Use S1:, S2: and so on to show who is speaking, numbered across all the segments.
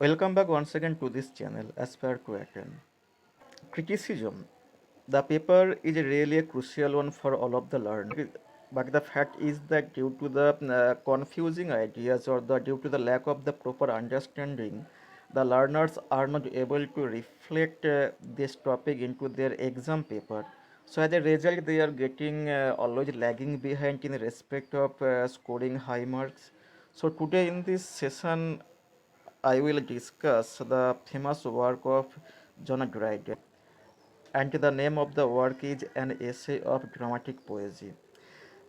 S1: Welcome back once again to this channel, Aspire to Attain. Criticism. The paper is really a crucial one for all of the learners. But the fact is that due to the confusing ideas or due to the lack of the proper understanding, the learners are not able to reflect this topic into their exam paper. So as a result, they are getting always lagging behind in respect of scoring high marks. So today in this session, I will discuss the famous work of John Dryden, and the name of the work is An Essay of Dramatic Poesy.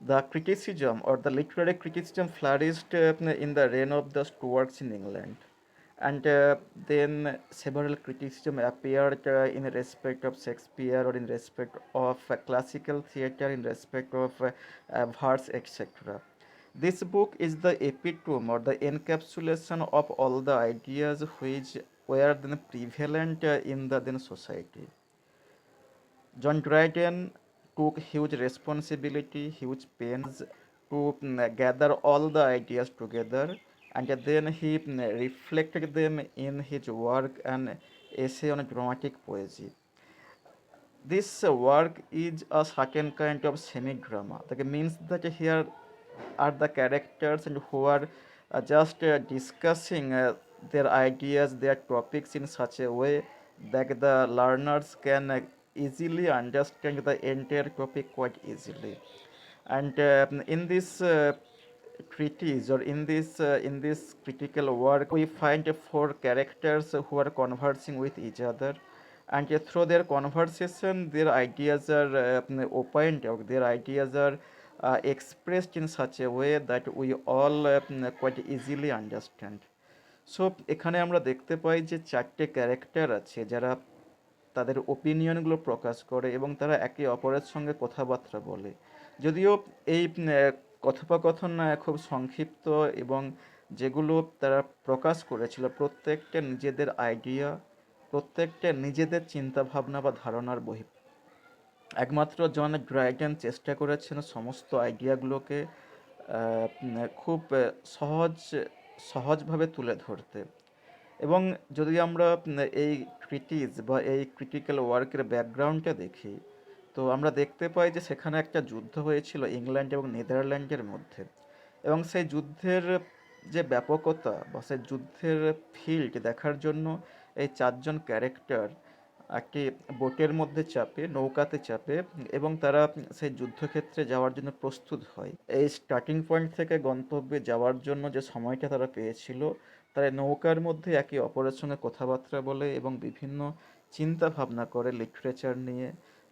S1: The criticism or the literary criticism flourished in the reign of the Stuarts in England, and then several criticism appeared in respect of Shakespeare or in respect of classical theatre, in respect of verse, etc. This book is the epitome or the encapsulation of all the ideas which were then prevalent in the then society. John Dryden took huge responsibility, huge pains to gather all the ideas together, and then he reflected them in his work and essay on dramatic poesy. This work is a certain kind of semi-drama. That means that here are the characters and who are just discussing their ideas, their topics in such a way that the learners can easily understand the entire topic quite easily. And in this treatise or in this critical work, we find four characters who are conversing with each other, and through their conversation, their ideas are opined, or their ideas are expressed in such a way that we all quite easily understand. So এখানে আমরা দেখতে পাই যে চারটে character আছে যারা তাদের ওপিনিয়নগুলো প্রকাশ করে এবং তারা একে অপরের সঙ্গে কথাবার্তা বলে। যদিও এই কথোপকথন খুব সংক্ষিপ্ত এবং যেগুলো তারা প্রকাশ করেছিল প্রত্যেকটা নিজেদের আইডিয়া, প্রত্যেকটা নিজেদের চিন্তাভাবনা বা ধারণার বহি। একমাত্র জন ড্রাইডেন চেষ্টা করেছেন সমস্ত আইডিয়াগুলোকে খুব সহজভাবে তুলে ধরতে। এবং যদি আমরা এই ক্রিটিস বা এই ক্রিটিক্যাল ওয়ার্কের ব্যাকগ্রাউন্ডটা দেখি, তো আমরা দেখতে পাই যে সেখানে একটা যুদ্ধ হয়েছিল ইংল্যান্ড এবং নেদারল্যান্ডের মধ্যে, এবং সেই যুদ্ধের যে ব্যাপকতা বা সেই যুদ্ধের ফিল্ড দেখার জন্য এই চারজন ক্যারেক্টার একটি বোটের মধ্যে চাপে, নৌকাতে চাপে, এবং তারা সেই যুদ্ধক্ষেত্রে যাওয়ার জন্য প্রস্তুত হয়। এই স্টার্টিং পয়েন্ট থেকে গন্তব্যে যাওয়ার জন্য যে সময়টা তারা পেয়েছিল, তারা নৌকার মধ্যে একে অপরের সঙ্গে কথাবার্তা বলে এবং বিভিন্ন চিন্তা ভাবনা করে লিটারেচার নিয়ে,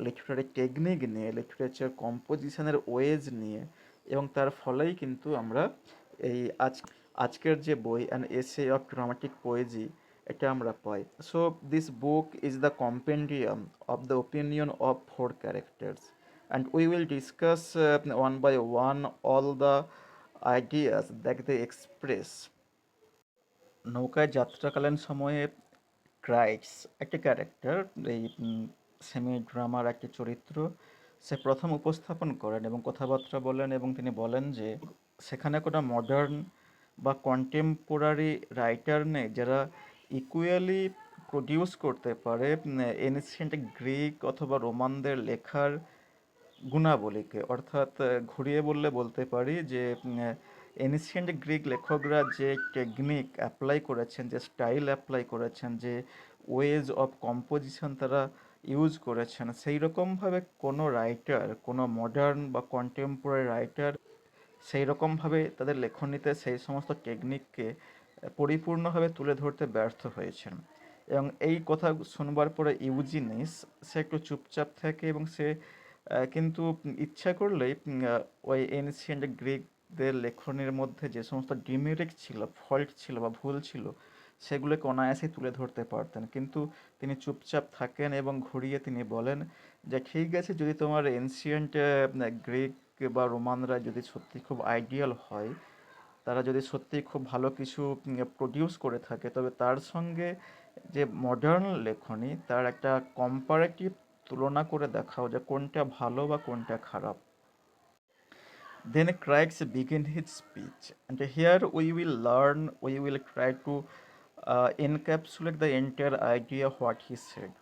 S1: লিটারারি টেকনিক নিয়ে, লিটারেচার কম্পোজিশনের ওয়েজ নিয়ে, এবং তার ফলেই কিন্তু আমরা এই আজকের যে বই an essay of dramatic poesy এটা আমরা পাই। So this book is the compendium of the opinion of four characters, and we will discuss one by one all the ideas that they express. নৌকায় যাত্রাকালীন সময়ে ক্রাইটস একটা ক্যারেক্টার, এই semi ড্রামার একটি চরিত্র, সে প্রথম উপস্থাপন করেন এবং কথাবার্তা বলেন, এবং তিনি বলেন যে সেখানে কোনো মডার্ন বা কন্টেম্পোরারি রাইটার নেই যারা ইকুয়ালি প্রডিউস করতে পারে এনশিয়েন্ট গ্রিক অথবা রোমানদের লেখার গুণাবলীকে। অর্থাৎ ঘুরিয়ে বললে বলতে পারি যে এনশিয়েন্ট গ্রিক লেখকরা যে টেকনিক অ্যাপ্লাই করেছেন, যে স্টাইল অ্যাপ্লাই করেছেন, যে ওয়েজ অফ কম্পোজিশন তারা ইউজ করেছেন, সেই রকমভাবে কোনো রাইটার, কোনো মডার্ন বা কন্টেম্পোরারি রাইটার সেই রকমভাবে তাদের লেখনীতে সেই সমস্ত টেকনিককে পরিপূর্ণভাবে তুলে ধরতে ব্যর্থ হয়েছেন। এবং এই কথা শুনবার পরে ইউজিনিস সে একটু চুপচাপ থাকে, এবং সে কিন্তু ইচ্ছা করলেই ওই এনশিয়েন্ট গ্রিকদের লেখনীর মধ্যে যে সমস্ত ডিমেরিট ছিল, ফল্ট ছিল বা ভুল ছিল, সেগুলোকে অনায়াসেই তুলে ধরতে পারতেন, কিন্তু তিনি চুপচাপ থাকেন এবং ঘুরিয়ে তিনি বলেন যে ঠিক আছে, যদি তোমার এনশিয়েন্ট গ্রিক বা রোমানরা যদি সত্যি খুব আইডিয়াল হয়, তারা যদি সত্যি খুব ভালো কিছু প্রডিউস করে থাকে, তবে তার সঙ্গে যে মডার্ন লেখনী তার একটা কম্পারেটিভ তুলনা করে দেখাও যে কোনটা ভালো বা কোনটা খারাপ। Then Craigs begin his speech, and here we will try to encapsulate the entire idea of what he said.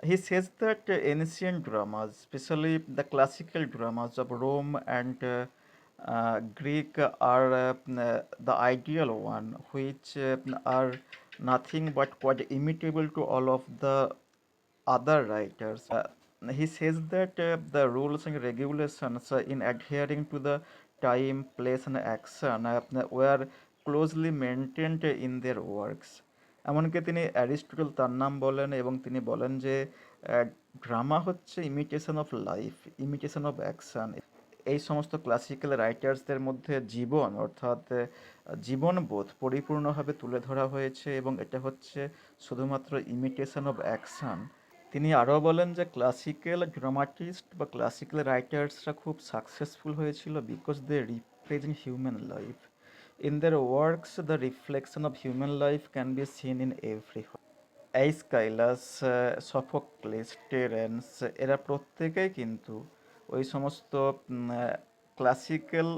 S1: He says that ancient dramas, especially the classical dramas of Rome and Greek, are the ideal one, which are nothing but quite imitable to all of the other writers. He says that the rules and regulations in adhering to the time, place, and action were closely maintained in their works. এমনকি তিনি Aristotle তার নাম বলেন এবং তিনি বলেন যে drama হচ্ছে imitation of life, imitation of action. এই সমস্ত ক্লাসিক্যাল রাইটার্সদের মধ্যে জীবন অর্থাৎ জীবনবোধ পরিপূর্ণভাবে তুলে ধরা হয়েছে এবং এটা হচ্ছে শুধুমাত্র ইমিটেশন অফ অ্যাকশন। তিনি আরও বলেন যে ক্লাসিক্যাল ড্রামাটিস্ট বা ক্লাসিক্যাল রাইটার্সরা খুব সাকসেসফুল হয়েছিল because they represent human life. In their works the reflection of human life can be seen in every. Aeschylus, Sophocles, Terence, এরা প্রত্যেকেই কিন্তু ওই সমস্ত ক্লাসিক্যাল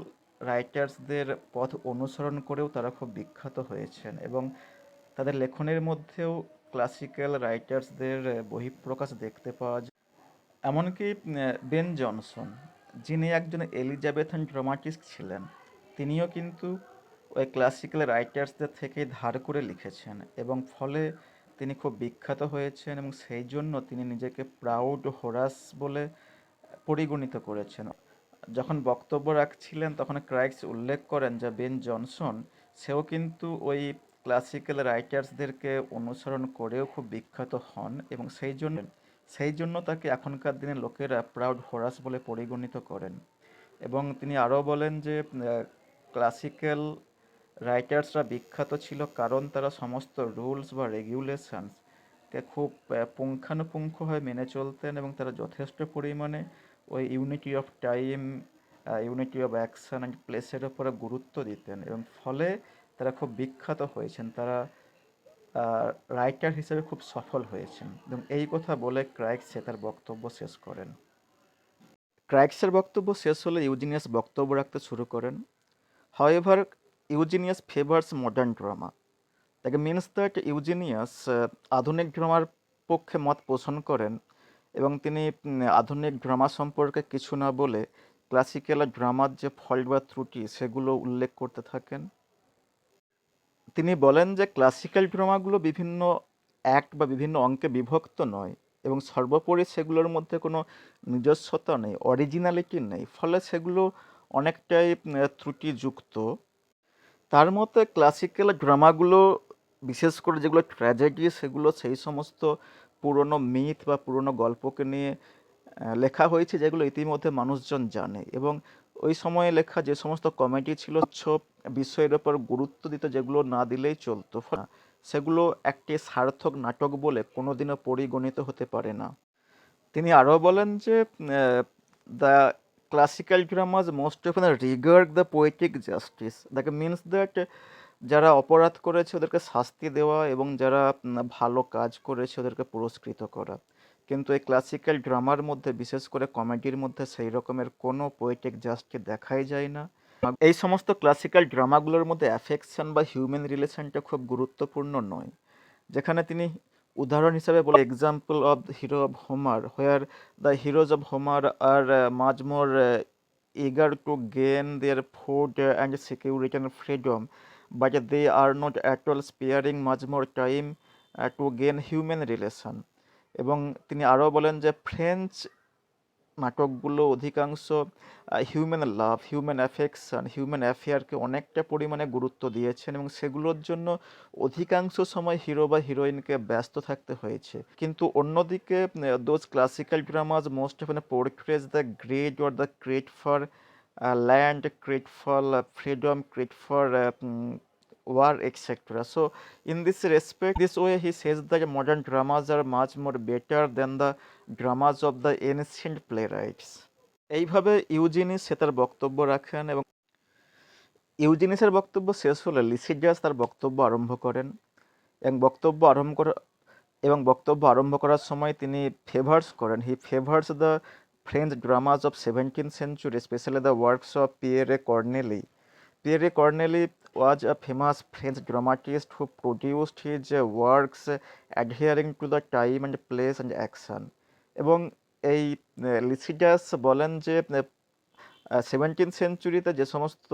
S1: রাইটার্সদের পথ অনুসরণ করেও তারা খুব বিখ্যাত হয়েছেন এবং তাদের লেখনের মধ্যেও ক্লাসিক্যাল রাইটার্সদের বহিঃপ্রকাশ দেখতে পাওয়া যায়। এমনকি বেন জনসন, যিনি একজন এলিজাবেথান ড্রামাটিস্ট ছিলেন, তিনিও কিন্তু ওই ক্লাসিক্যাল রাইটার্সদের থেকেই ধার করে লিখেছেন এবং ফলে তিনি খুব বিখ্যাত হয়েছেন এবং সেই জন্য তিনি নিজেকে প্রাউড হোরাস বলে পরিগণিত করেছেন। যখন বক্তব্য রাখছিলেন তখন ক্রাইক্স উল্লেখ করেন যে বেন জনসন সেও কিন্তু ওই ক্লাসিক্যাল রাইটার্সদেরকে অনুসরণ করেও খুব বিখ্যাত হন এবং সেই জন্য তাকে এখনকার দিনে লোকেরা প্রাউড হোরাস বলে পরিগণিত করেন। এবং তিনি আরও বলেন যে ক্লাসিক্যাল রাইটার্সরা বিখ্যাত ছিল কারণ তারা সমস্ত রুলস বা রেগুলেশনসকে খুব পুঙ্খানুপুঙ্খভাবে মেনে চলতেন এবং তারা যথেষ্ট পরিমাণে ওই unity of time, unity of action and প্লেসের ওপরে গুরুত্ব দিতেন এবং ফলে তারা খুব বিখ্যাত হয়েছেন, তারা রাইটার হিসেবে খুব সফল হয়েছেন। এবং এই কথা বলে ক্রাইক্সে তার বক্তব্য শেষ করেন। ক্রাইক্সের বক্তব্য শেষ হলে ইউজিনিয়াস বক্তব্য রাখতে শুরু করেন। However, Eugenius favours modern drama. That means that Eugenius আধুনিক ড্রামার পক্ষে মত পোষণ করেন এবং তিনি আধুনিক ড্রামা সম্পর্কে কিছু না বলে ক্লাসিক্যাল ড্রামার যে ফল্ট বা ত্রুটি সেগুলো উল্লেখ করতে থাকেন। তিনি বলেন যে ক্লাসিক্যাল ড্রামাগুলো বিভিন্ন অ্যাক্ট বা বিভিন্ন অঙ্কে বিভক্ত নয় এবং সর্বোপরি সেগুলোর মধ্যে কোনো নিজস্বতা নেই, অরিজিনালিটি নেই, ফলে সেগুলো অনেকটাই ত্রুটিযুক্ত। তার মতে ক্লাসিক্যাল ড্রামাগুলো, বিশেষ করে যেগুলো ট্র্যাজেডি, সেগুলো সেই সমস্ত পুরনো মিথ বা পুরনো গল্পকে নিয়ে লেখা হয়েছে যেগুলো ইতিমধ্যে মানুষজন জানে এবং ওই সময়ে লেখা যে সমস্ত কমেডি ছিল সব বিষয়ের ওপর গুরুত্ব দিত যেগুলো না দিলেই চলতো, সেগুলো একটি সার্থক নাটক বলে কোনোদিনও পরিগণিত হতে পারে না। তিনি আরও বলেন যে the classical dramas most of regard the poetic justice. That means that যারা অপরাধ করেছে ওদেরকে শাস্তি দেওয়া এবং যারা ভালো কাজ করেছে ওদেরকে পুরস্কৃত করা। কিন্তু এই ক্লাসিক্যাল ড্রামার মধ্যে, বিশেষ করে কমেডির মধ্যে, সেই রকমের কোনো পোয়েটিক জাস্টিস দেখাই যায় না। এই সমস্ত ক্লাসিক্যাল ড্রামাগুলোর মধ্যে অ্যাফেকশন বা হিউম্যান রিলেশনটা খুব গুরুত্বপূর্ণ নয়। যেখানে তিনি উদাহরণ হিসাবে বলে example of the hero of Homer, where the heroes of Homer R much more eager to gain their food and security and freedom, but they are not at all sparing much more time to gain human relation. এবং তিনি আরও বলেন যে French নাটকগুলো অধিকাংশ human লাভ, human affection, human অ্যাফেয়ারকে অনেকটা পরিমাণে গুরুত্ব দিয়েছেন এবং সেগুলোর জন্য অধিকাংশ সময় হিরো বা হিরোইনকে ব্যস্ত থাকতে হয়েছে। কিন্তু অন্যদিকে those classical dramas most of portrays the great or the craze for land, craze for freedom, craze for war, etc. So in this respect, this way he says that modern dramas are much more better than the dramas of the ancient playwrights. এইভাবে ইউজিনিস সে তার বক্তব্য রাখেন এবং ইউজিনিসের বক্তব্য শেষ হলে লিসিডিয়াস তার বক্তব্য আরম্ভ করেন এবং বক্তব্য আরম্ভ করার সময় তিনি he favours the French dramas of 17th century, specially the works of Pierre Corneille. Pierre Corneille was a famous French dramatist who produced his works adhering to the time and place and action. এবং এই লিসিডাস বলেন যে 17th সেঞ্চুরিতে যে সমস্ত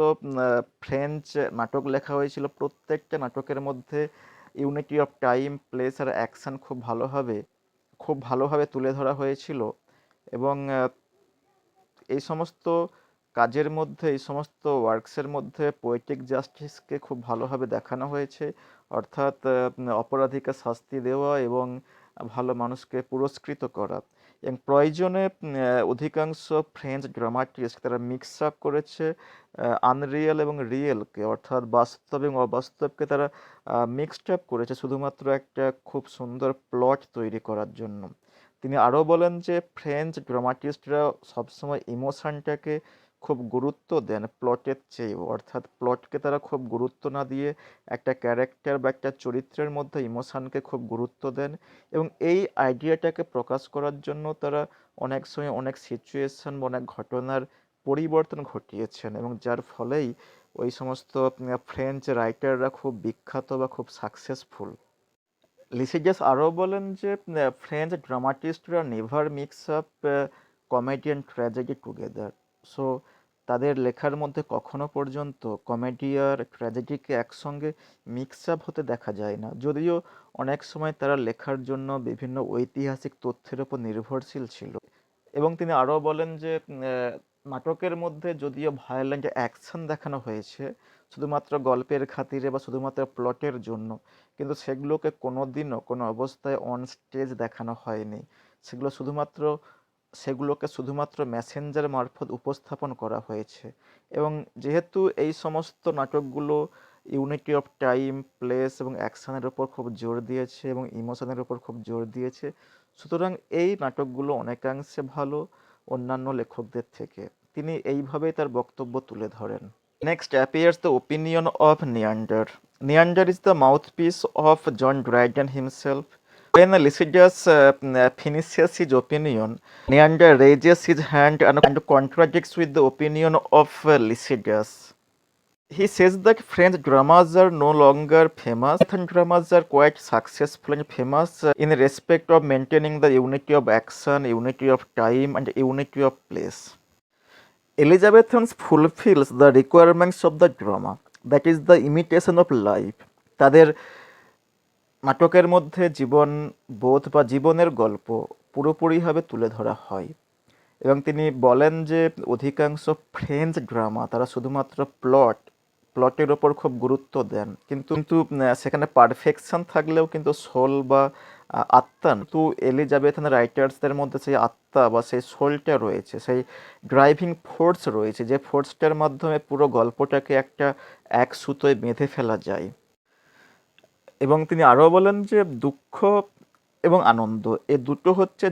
S1: French নাটক লেখা হয়েছিল প্রত্যেকটা নাটকের মধ্যে ইউনিটি অফ টাইম প্লেস আর অ্যাকশন খুব ভালোভাবে তুলে ধরা হয়েছিল। এবং এই সমস্ত কাজের মধ্যে, এই সমস্ত ওয়ার্কসের মধ্যে পোয়েটিক জাস্টিসকে খুব ভালোভাবে দেখানো হয়েছে, অর্থাৎ অপরাধীকে শাস্তি দেওয়া এবং ভালো মানুষকে পুরস্কৃত করা। এবং প্রয়োজনে অধিকাংশ ফ্রেঞ্চ ড্রামাটিস্ট তারা মিক্স আপ করেছে আনরিয়েল এবং রিয়েলকে, অর্থাৎ বাস্তব এবং অবাস্তবকে তারা মিক্সড আপ করেছে শুধুমাত্র একটা খুব সুন্দর প্লট তৈরি করার জন্য। তিনি আরও বলেন যে ফ্রেঞ্চ ড্রামাটিস্টরা সবসময় ইমোশনটাকে খুব গুরুত্ব দেন প্লটের চেয়েও, অর্থাৎ প্লটকে তারা খুব গুরুত্ব না দিয়ে একটা ক্যারেক্টার বা একটা চরিত্রের মধ্যে ইমোশনকে খুব গুরুত্ব দেন। এবং এই আইডিয়াটাকে প্রকাশ করার জন্য তারা অনেক সময় অনেক সিচুয়েশন বা অনেক ঘটনার পরিবর্তন ঘটিয়েছেন, এবং যার ফলেই ওই সমস্ত ফ্রেঞ্চ রাইটাররা খুব বিখ্যাত বা খুব সাকসেসফুল। লিসিজাস আরও বলেন যে ফ্রেঞ্চ ড্রামাটিস্টরা never mix up comedy and tragedy together. So তাদের লেখার মধ্যে কখনো পর্যন্ত কমেডি আর ট্র্যাজেডিকে একসঙ্গে মিক্স আপ হতে দেখা যায় না, যদিও অনেক সময় তারা লেখার জন্য বিভিন্ন ঐতিহাসিক তথ্যের উপর নির্ভরশীল ছিল। এবং তিনি আরও বলেন যে নাটকের মধ্যে যদিও ভায়োলেন্ট অ্যাকশন দেখানো হয়েছে শুধুমাত্র গল্পের খাতিরে বা শুধুমাত্র প্লটের জন্য, কিন্তু সেগুলোকে কোনো দিনও কোনো অবস্থায় অন স্টেজ দেখানো হয়নি। সেগুলোকে শুধুমাত্র মেসেঞ্জার মারফত উপস্থাপন করা হয়েছে। এবং যেহেতু এই সমস্ত নাটকগুলো ইউনিটি অফ টাইম প্লেস এবং অ্যাকশনের ওপর খুব জোর দিয়েছে এবং ইমোশনের ওপর খুব জোর দিয়েছে, সুতরাং এই নাটকগুলো অনেকাংশে ভালো অন্যান্য লেখকদের থেকে। তিনি এইভাবেই তার বক্তব্য তুলে ধরেন। Next appears the opinion of Neander. Neander is the mouthpiece of John Dryden himself. When Lycidas finishes his opinion, Neander raises his hand and contradicts with the opinion of Lycidas. He says that French dramas are no longer famous. Italian dramas are quite successful and famous in respect of maintaining the unity of action, unity of time, and unity of place. Elizabethan fulfills the requirements of the drama, that is the imitation of life. তাদের নাটকের মধ্যে জীবন বোধ বা জীবনের গল্প পুরোপুরিভাবে তুলে ধরা হয়। এবং তিনি বলেন যে অধিকাংশ ফ্রেঞ্চ ড্রামা তারা শুধুমাত্র প্লটের ওপর খুব গুরুত্ব দেন, কিন্তু সেখানে পারফেকশন থাকলেও কিন্তু সোল বা আত্মা, কিন্তু এলিজাবেথান রাইটার্সদের মধ্যে সেই আত্মা বা সেই সোলটা রয়েছে, সেই ড্রাইভিং ফোর্স রয়েছে, যে ফোর্সটার মাধ্যমে পুরো গল্পটাকে এক সুতোয় বেঁধে ফেলা যায়। এবং তিনি আরও বলেন যে দুঃখ এবং আনন্দ এ দুটো হচ্ছে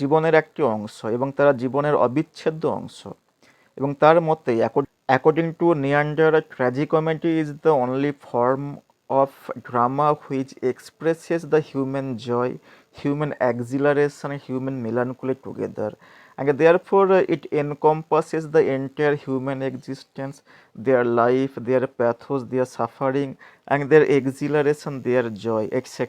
S1: জীবনের একটি অংশ এবং তারা জীবনের অবিচ্ছেদ্য অংশ। এবং তার মতে according to Neander, tragicomedy is the only form of drama which expresses the human joy, human exhilaration, human melancholy together, and therefore it encompasses the entire human existence, their life, their pathos, their suffering, and their exhilaration, their joy, etc.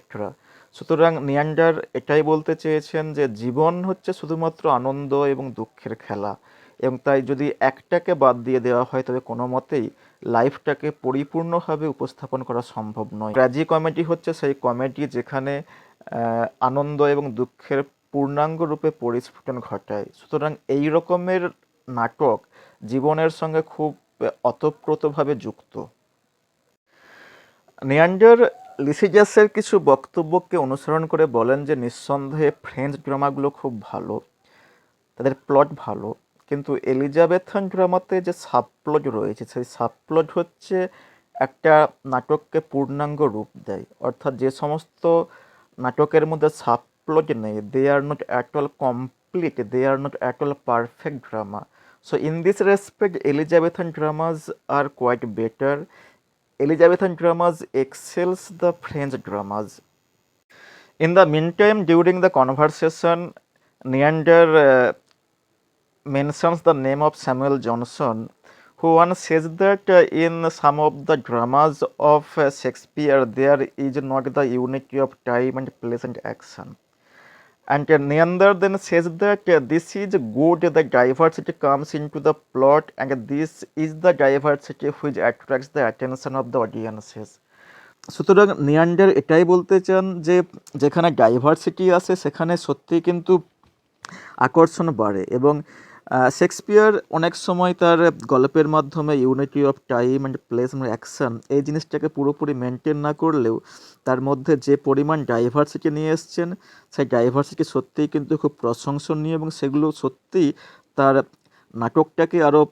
S1: সুতরাং নিয়ান্ডার এটাই বলতে চেয়েছেন যে জীবন হচ্ছে শুধুমাত্র আনন্দ এবং দুঃখের খেলা, এবং তাই যদি একটাকে বাদ দিয়ে দেওয়া হয় তবে কোনো মতেই লাইফটাকে পরিপূর্ণভাবে উপস্থাপন করা সম্ভব নয়। ট্র্যাজি কমেডি হচ্ছে সেই কমেডি যেখানে আনন্দ এবং দুঃখের পূর্ণাঙ্গ রূপে পরিস্ফুটন ঘটায়। সুতরাং এই রকমের নাটক জীবনের সঙ্গে খুব ওতপ্রোতভাবে যুক্ত। নিয়ান্ডার লিসিজাসের কিছু বক্তব্যকে অনুসরণ করে বলেন যে নিঃসন্দেহে ফ্রেঞ্চ ড্রামাগুলো খুব ভালো, তাদের প্লট ভালো, কিন্তু এলিজাবেথান ড্রামাতে যে সাবপ্লট রয়েছে সেই সাবপ্লট হচ্ছে একটা নাটককে পূর্ণাঙ্গ রূপ দেয়। অর্থাৎ যে সমস্ত নাটকের মধ্যে সাবপ্লট নেই, they are not at all complete, they are not at all perfect drama. So in this respect Elizabethan dramas are quite better. Elizabethan dramas excels the French dramas. In the meantime, during the conversation, Neander mentions the name of Samuel Johnson, who once says that in some of the dramas of Shakespeare there is not the unity of time and place and action. And Neander then says that this is good, the diversity comes into the plot, and this is the diversity which attracts the attention of the audiences. সুতরাং নিয়ান্ডার এটাই বলতে চান যে যেখানে diversity আছে সেখানে সত্যিই কিন্তু আকর্ষণ বাড়ে। এবং শেক্সপিয়ার অনেক সময় তার গল্পের মাধ্যমে unity of time and place এবং অ্যাকশন এই জিনিসটাকে পুরোপুরি মেনটেন না করলেও তার মধ্যে যে পরিমাণ ডাইভার্সিটি নিয়ে এসছেন সেই ডাইভার্সিটি সত্যিই কিন্তু খুব প্রশংসনীয়, এবং সেগুলো সত্যিই তার নাটকটাকে আরও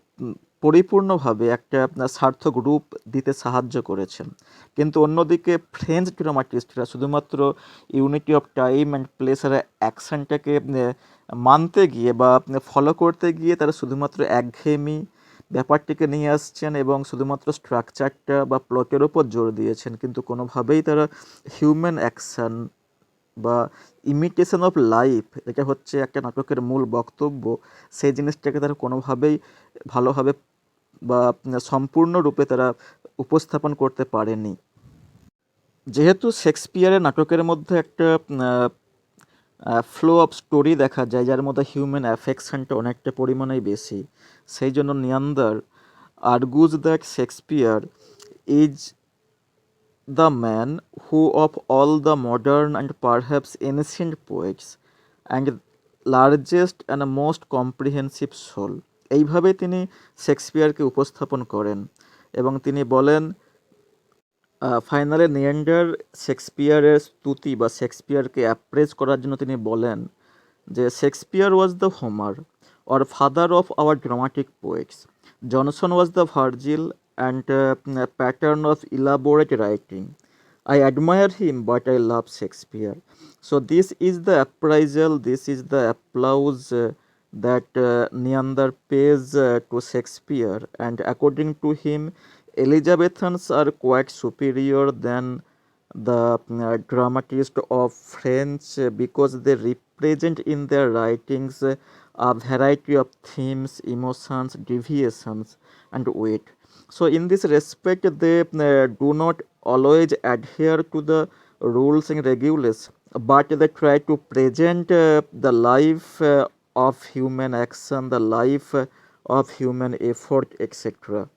S1: পরিপূর্ণভাবে একটা সার্থক রূপ দিতে সাহায্য করেছেন। কিন্তু অন্যদিকে ফ্রেঞ্চ ড্রামাটিস্টরা শুধুমাত্র ইউনিটি অফ টাইম অ্যান্ড প্লেসের অ্যাকশনটাকে মানতে গিয়ে বা ফলো করতে গিয়ে তারা শুধুমাত্র একঘেয়েমি ব্যাপারটিকে নিয়ে আসছেন এবং শুধুমাত্র স্ট্রাকচারটা বা প্লটের ওপর জোর দিয়েছেন, কিন্তু কোনোভাবেই তারা হিউম্যান অ্যাকশন বা ইমিটেশন অফ লাইফ, এটা হচ্ছে একটা নাটকের মূল বক্তব্য, সেই জিনিসটাকে তারা কোনোভাবেই ভালোভাবে বা সম্পূর্ণরূপে তারা উপস্থাপন করতে পারেনি। যেহেতু শেক্সপিয়ারের নাটকের মধ্যে একটা ফ্লো অফ স্টোরি দেখা যায় যার মধ্যে হিউম্যান অ্যাফেকশনটা অনেকটা পরিমাণেই বেশি, সেই জন্য Neander argues that Shakespeare is the man who of all the modern and perhaps ancient poets and largest and most comprehensive soul, এইভাবে তিনি শেক্সপিয়ারকে উপস্থাপন করেন। এবং তিনি বলেন ফাইনালে নিয়ান্ডার শেক্সপিয়ারের স্তুতি বা শেক্সপিয়ারকে অ্যাপ্রেজ করার জন্য তিনি বলেন যে Shakespeare was the Homer or father of our dramatic poets. Johnson was the Virgil and pattern of elaborate writing. I admire him, but I love Shakespeare. So this is the appraisal, this is the applause that Neander pays to Shakespeare, and according to him, Elizabethans are quite superior than the dramatists of French because they represent in their writings a variety of themes, emotions, deviations, and weight. So in this respect, they do not always adhere to the rules and regulations, but they try to present the life of human action, the life of human effort, etc.